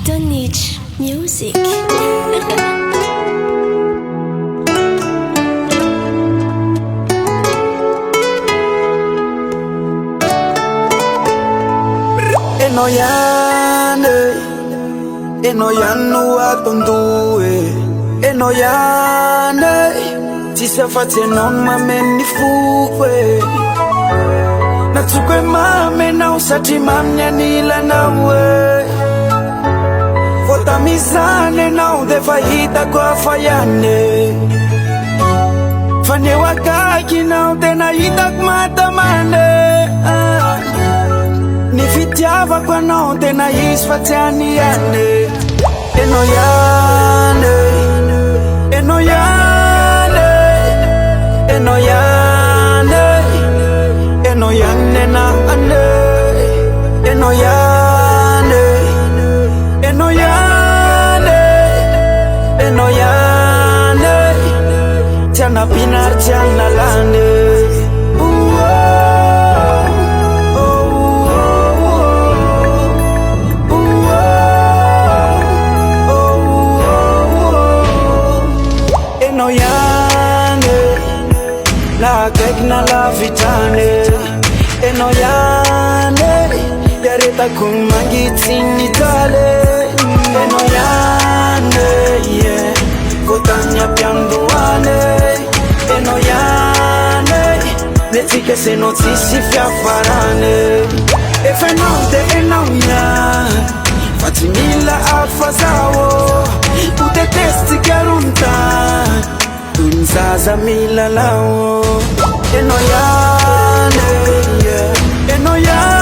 Donich Music. Enoyanu atondue Enoyane Tisafate non mameni fuwe Natukwe mame na usati mamnya nila nawe Fota mizane na udefaita kwa fayane Fanye wakaki na udena itak matamane Nifitiava kwa naonte na isfatiani yane Enoyane Enoyane Enoyane Enoyane na ane Enoyane Enoyane Enoyane Tiana pinar tiana lane La kekna la vitane Enoyane Yareta kumangitini tale Enoyane yeah Kotanya pianduane Enoyane Netike se notisi fiafarane Efe nonte enoya Fatimila afazawo Ute testi kerunta Unzaza mila lao Enoyane, yeah. Enoyane